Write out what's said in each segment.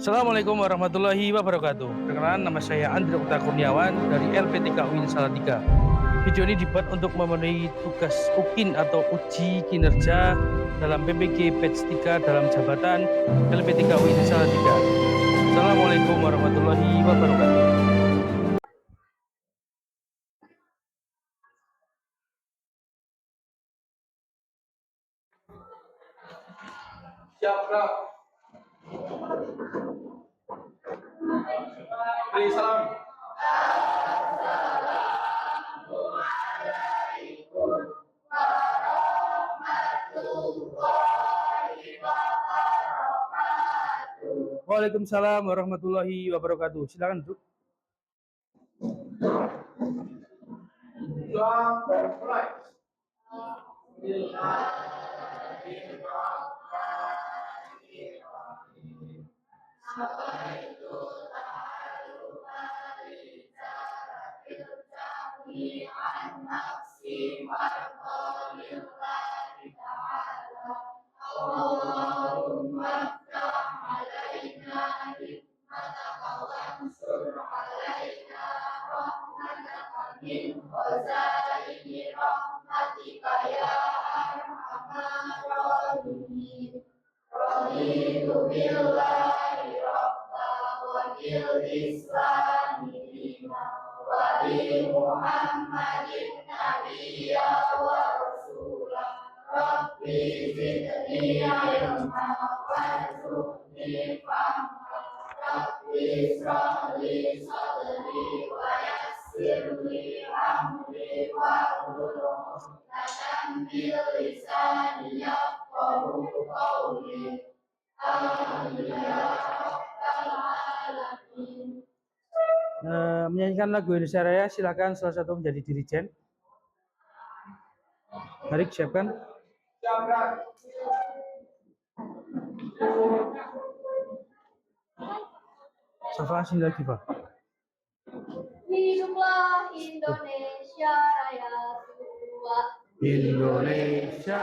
Assalamualaikum warahmatullahi wabarakatuh. Perkenalkan, nama saya Andri Okta Kurniawan dari LPTK UIN Salatiga. Video ini dibuat untuk memenuhi tugas UKIN atau uji kinerja dalam PPG Batch 3 dalam jabatan LPTK UIN Salatiga. Assalamualaikum warahmatullahi wabarakatuh. Siap, bro. Beri salam. Waalaikumsalam warahmatullahi wabarakatuh. Silakan duduk. Siap, mulai. Menyanyikan lagu Indonesia Raya, silakan salah satu menjadi dirijen. Mari siapkan. Siap, bro. Safa sini lagi, Pak. Hiduplah Indonesia Raya tua. Indonesia.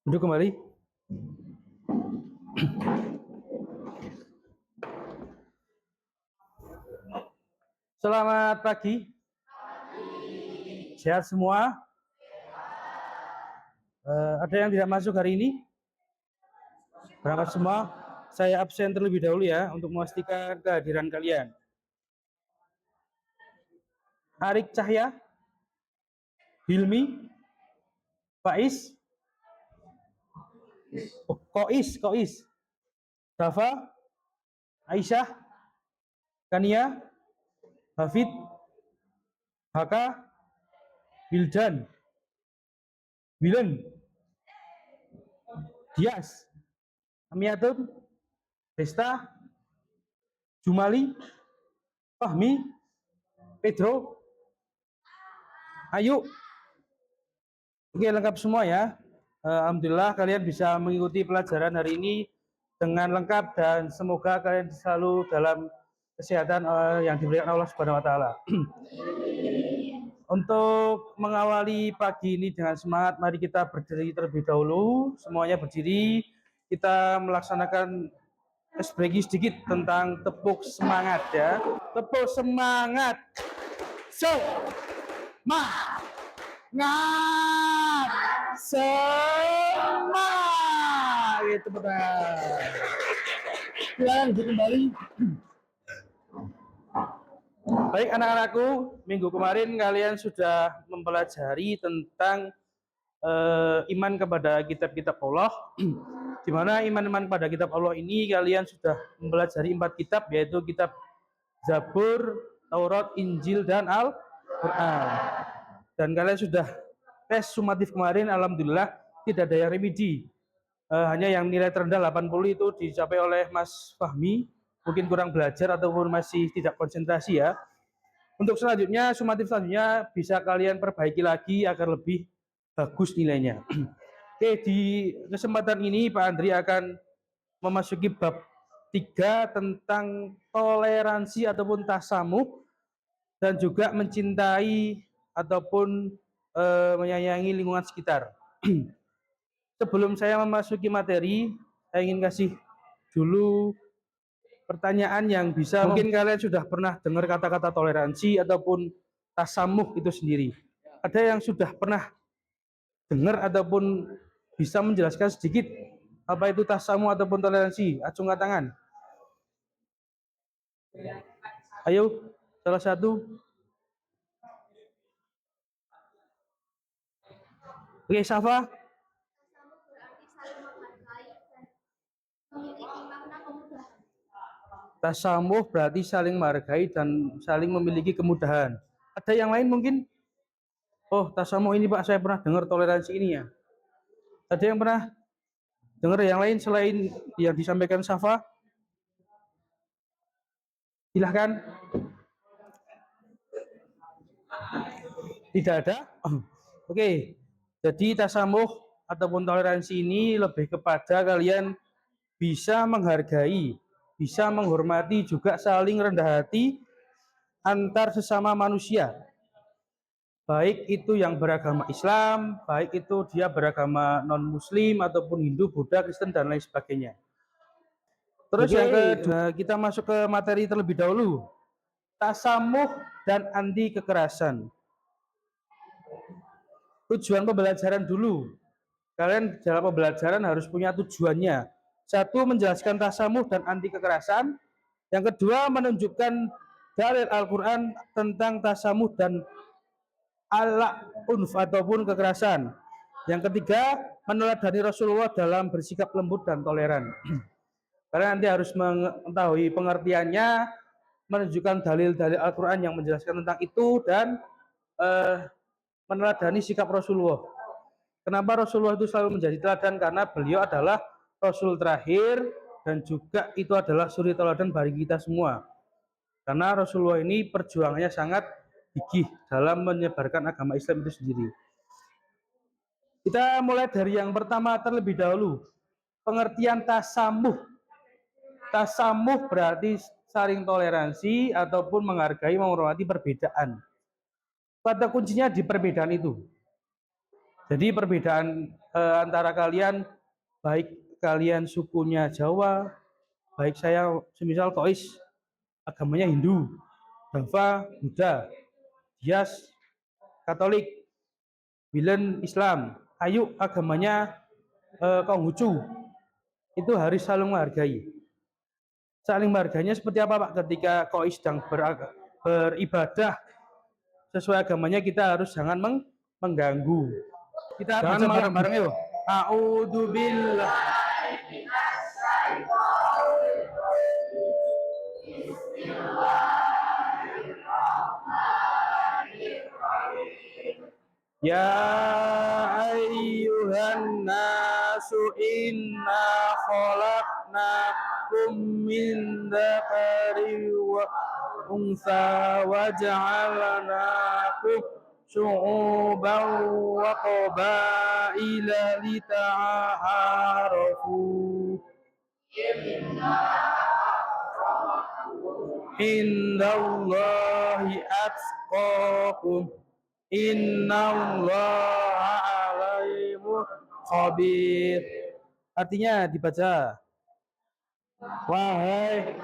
Duduk kembali. Selamat pagi. Sehat semua? Ada yang tidak masuk hari ini? Berangkat semua? Saya absen terlebih dahulu ya untuk memastikan kehadiran kalian. Arik Cahya, Hilmi, Faiz, Kois, Dafa, Aisyah, Kania, Hafid, Haka, Wildan, Wilen, Dias, Amiatun, Desta, Jumali, Fahmi, Pedro, Ayu. Oke, lengkap semua ya. Alhamdulillah kalian bisa mengikuti pelajaran hari ini dengan lengkap dan semoga kalian selalu dalam kesehatan yang diberikan Allah Subhanahu wa taala. Untuk mengawali pagi ini dengan semangat, mari kita berdiri terlebih dahulu. Semuanya berdiri. Kita melaksanakan ekspresi sedikit tentang tepuk semangat ya. Tepuk semangat. Semangat. Semangat. Gitu benar. Silakan kembali. Baik anak-anakku, minggu kemarin kalian sudah mempelajari tentang iman kepada kitab-kitab Allah. Di mana iman kepada kitab Allah ini kalian sudah mempelajari 4 kitab, yaitu kitab Zabur, Taurat, Injil, dan Al-Quran. Dan kalian sudah tes sumatif kemarin, alhamdulillah tidak ada yang remedi. Hanya yang nilai terendah 80 itu dicapai oleh Mas Fahmi, mungkin kurang belajar ataupun masih tidak konsentrasi ya. Untuk selanjutnya, sumatif selanjutnya bisa kalian perbaiki lagi agar lebih bagus nilainya. Oke, di kesempatan ini Pak Andri akan memasuki bab 3 tentang toleransi ataupun tasamuh dan juga mencintai ataupun menyayangi lingkungan sekitar. Sebelum saya memasuki materi, saya ingin kasih dulu pertanyaan yang bisa mungkin kalian sudah pernah dengar kata-kata toleransi ataupun tasamuh itu sendiri. Ada yang sudah pernah dengar ataupun bisa menjelaskan sedikit apa itu tasamuh ataupun toleransi? Acungkan tangan. Ayo, salah satu. Oke, Safa. Tasamuh berarti saling menghargai dan saling memiliki kemudahan. Ada yang lain mungkin? Oh, tasamuh ini Pak, saya pernah dengar toleransi ini ya. Ada yang pernah dengar yang lain selain yang disampaikan Safa? Silahkan. Tidak ada? Oke. Jadi tasamuh ataupun toleransi ini lebih kepada kalian bisa menghargai, bisa menghormati, juga saling rendah hati antar sesama manusia. Baik itu yang beragama Islam, baik itu dia beragama non-Muslim ataupun Hindu, Buddha, Kristen dan lain sebagainya. Terus yang kedua, kita masuk ke materi terlebih dahulu. Tasamuh dan anti kekerasan. Tujuan pembelajaran dulu. Kalian dalam pembelajaran harus punya tujuannya. Satu, menjelaskan tasamuh dan anti kekerasan. Yang kedua, menunjukkan dalil Al-Quran tentang tasamuh dan unf ataupun kekerasan. Yang ketiga, meneladani Rasulullah dalam bersikap lembut dan toleran. Kalian nanti harus mengetahui pengertiannya, menunjukkan dalil-dalil Al-Quran yang menjelaskan tentang itu, dan meneladani sikap Rasulullah. Kenapa Rasulullah itu selalu menjadi teladan? Karena beliau adalah Rasul terakhir dan juga itu adalah suri teladan bagi kita semua. Karena Rasulullah ini perjuangannya sangat gigih dalam menyebarkan agama Islam itu sendiri. Kita mulai dari yang pertama terlebih dahulu. Pengertian tasamuh. Tasamuh berarti saling toleransi ataupun menghargai, menghormati perbedaan. Kata kuncinya di perbedaan itu. Jadi perbedaan antara kalian, baik kalian sukunya Jawa, baik saya semisal Tois, agamanya Hindu, Dafa, Buddha, Dias, Katolik, Wilen, Islam, Ayu, agamanya Konghucu, itu harus saling menghargai. Saling menghargainya seperti apa Pak? Ketika Kois sedang beribadah sesuai agamanya, kita harus jangan mengganggu. Kita baca bareng-bareng yuk. A'udzubillah. Ya ayyuhan nasu inna khalaqnakum min dzakari wa unsa wa ja'alnakum syu'uban wa qabaila lita'arafu. Indallahi atqakum. Innallaha alimun khabir. Artinya dibaca, wahai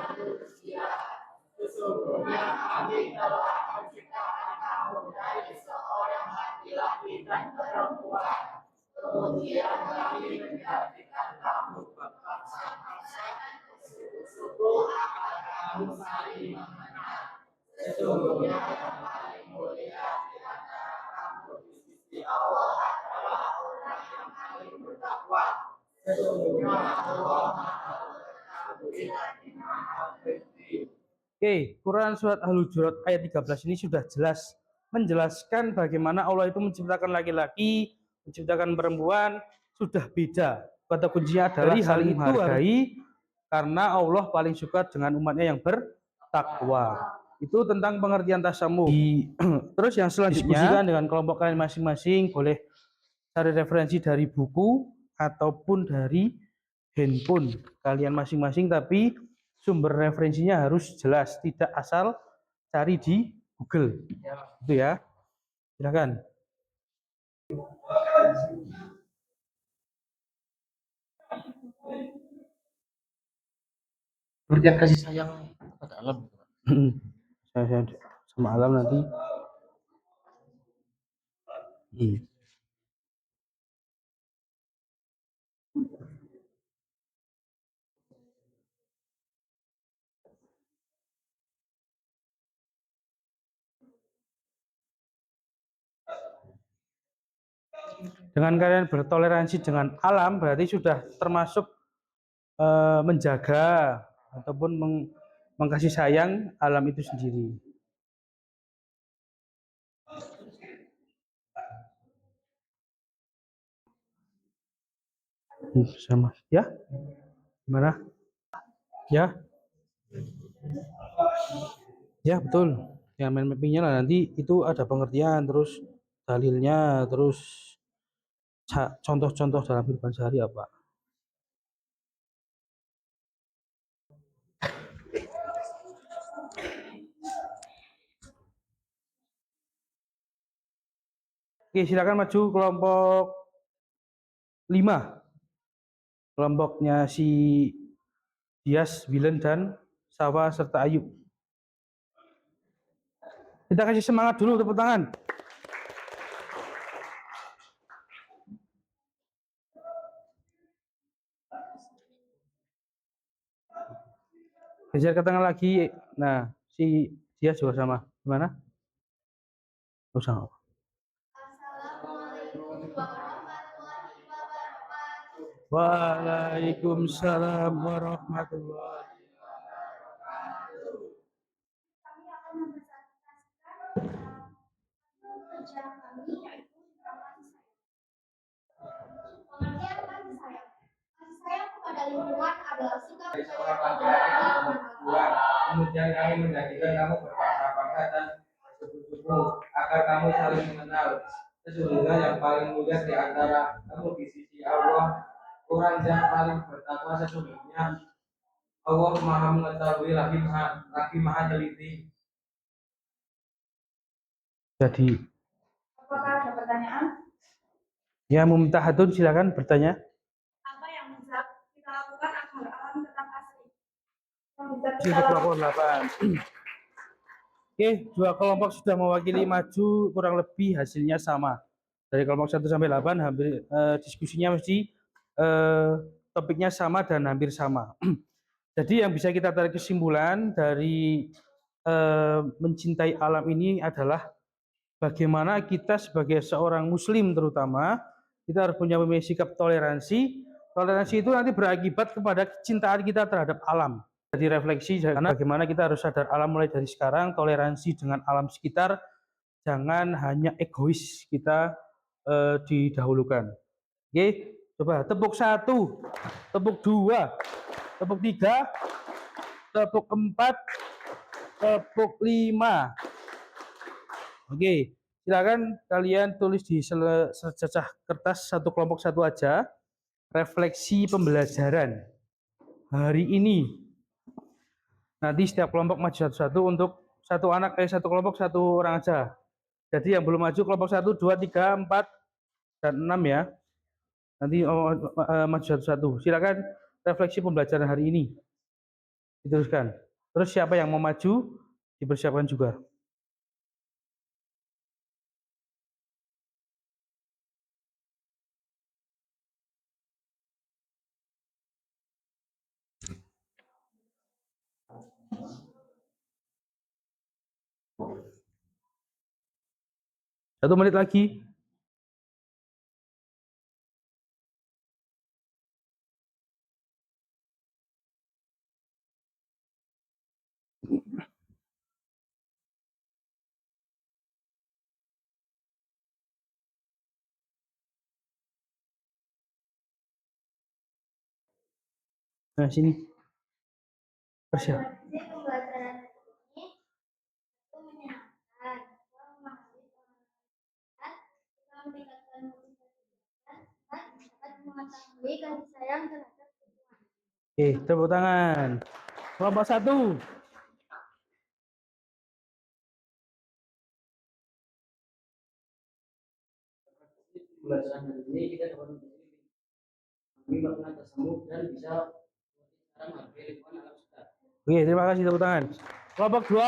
Oke, Quran Surat Al-Hujurat ayat 13 ini sudah jelas menjelaskan bagaimana Allah itu menciptakan laki-laki, menciptakan perempuan, sudah beda. Kata kuncinya adalah dari hal itu menghargai, karena Allah paling suka dengan umatnya yang bertakwa. Itu tentang pengertian tasamuh. Terus yang selanjutnya, diskusikan dengan kelompok kalian masing-masing, boleh cari referensi dari buku ataupun dari handphone kalian masing-masing, tapi sumber referensinya harus jelas, tidak asal cari di Google. Itu ya. Silakan. Pengertian kasih sayang kepada alam. Saya sama alam nanti. Dengan kalian bertoleransi dengan alam berarti sudah termasuk menjaga ataupun mengkasih sayang alam itu sendiri. Sama ya, gimana ya, ya betul, yang main mappingnya lah, nanti itu ada pengertian, terus dalilnya, terus contoh-contoh dalam kehidupan sehari apa. Oke, silakan maju kelompok 5. Kelompoknya si Dias, Wilen, dan Sawa serta Ayu. Kita kasih semangat dulu, tepuk tangan. Geser ke tengah lagi. Nah, si Dias juga sama. Gimana? Usah. Assalamualaikum warahmatullahi wabarakatuh. Waalaikumsalam warahmatullahi. Kami akan mempresentasikan kerja kami, yaitu tentang kasih sayang. Pengertian kasih sayang. Kasih sayang kepada lingkungan adalah sikap Kemudian kami menjadikan kamu berbangsa-bangsa dan bersuku-suku agar kamu saling mengenal. Sesungguhnya yang paling mulia di antara kamu di sisi Allah, orang yang paling bertakwa. Sesungguhnya Allah Maha mengetahui lagi maha teliti. Jadi, Apakah ada pertanyaan? ya Mumtahatun silakan bertanya. Apa yang bisa kita lakukan agar alam tetap asri? Sisi kelompok 8. Oke, dua kelompok sudah mewakili maju, kurang lebih hasilnya sama. Dari kelompok 1 sampai 8 hampir diskusinya mesti topiknya sama dan hampir sama. Jadi yang bisa kita tarik kesimpulan dari mencintai alam ini adalah bagaimana kita sebagai seorang muslim terutama, kita harus punya sikap toleransi. Toleransi itu nanti berakibat kepada kecintaan kita terhadap alam. Jadi refleksi bagaimana kita harus sadar alam mulai dari sekarang, toleransi dengan alam sekitar, jangan hanya egois kita didahulukan. Oke, coba tepuk 1, tepuk 2, tepuk 3, tepuk 4, tepuk 5. Oke, silakan kalian tulis di sececah kertas satu kelompok satu aja refleksi pembelajaran hari ini. Nanti setiap kelompok maju satu-satu untuk satu kelompok satu orang aja. Jadi yang belum maju kelompok 1, 2, 3, 4, dan 6 ya. Nanti maju satu-satu. Silakan refleksi pembelajaran hari ini diteruskan. Terus siapa yang mau maju dipersiapkan juga. Satu menit lagi. Nah, sini. Persiap. Jadi pembelajaran ini itu menyenangkan, memahami pengetahuan, juga meningkatkan motivasi belajar, dan dapat mengetahui kasih sayang terhadap lingkungan. Oke, tepuk tangan. Kelompok 1. Pembelajaran hari ini kita dapat memahami makna tersebut dan bisa cara menghargai lingkungan alam sekitar. Oke, terima kasih, tepuk tangan. Kelompok 2.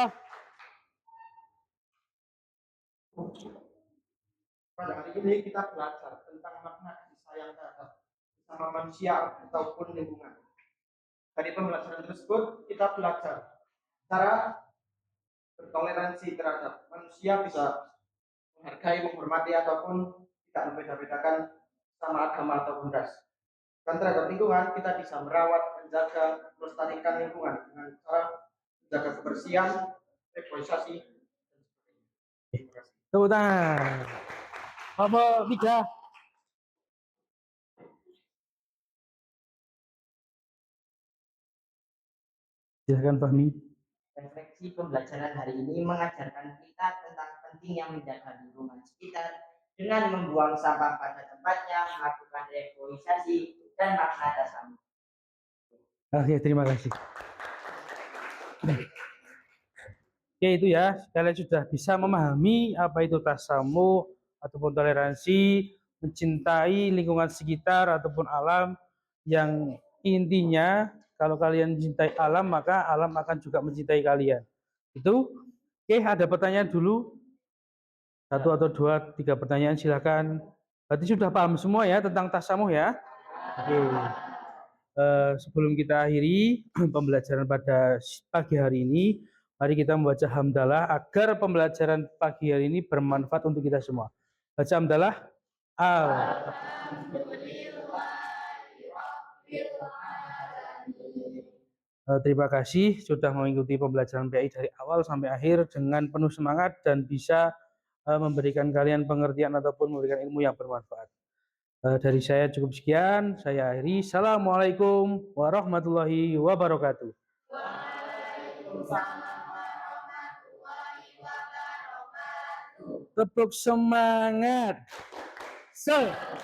Pada hari ini kita belajar tentang makna kasih sayang terhadap sesama manusia ataupun lingkungan. Dari pembelajaran tersebut kita belajar cara bertoleransi terhadap manusia, bisa menghargai, menghormati ataupun tidak membeda-bedakan sama agama ataupun ras. Dan terhadap lingkungan kita bisa merawat, menjaga, melestarikan lingkungan dengan cara menjaga kebersihan, reforestasi, dan sebagainya. Terima kasih. Tepuk tangan. Kelompok 3. Silakan Fahmi. Refleksi pembelajaran hari ini mengajarkan kita tentang pentingnya menjaga lingkungan sekitar dengan membuang sampah pada tempatnya, melakukan reforestasi, dan makna tasamu. Oke, terima kasih. Oke, itu ya. Kalian sudah bisa memahami apa itu tasamu ataupun toleransi, mencintai lingkungan sekitar ataupun alam, yang intinya kalau kalian mencintai alam, maka alam akan juga mencintai kalian. Itu. Oke, ada pertanyaan dulu. 1 atau 2, 3 pertanyaan silakan. Berarti sudah paham semua ya tentang tasamuh ya? Oke. Sebelum kita akhiri pembelajaran pada pagi hari ini, mari kita membaca hamdalah agar pembelajaran pagi hari ini bermanfaat untuk kita semua. Baca hamdalah. Terima kasih sudah mengikuti pembelajaran PAI dari awal sampai akhir dengan penuh semangat dan bisa memberikan kalian pengertian ataupun memberikan ilmu yang bermanfaat. Dari saya cukup sekian, saya akhiri. Assalamualaikum warahmatullahi wabarakatuh. Tepuk semangat. Semangat.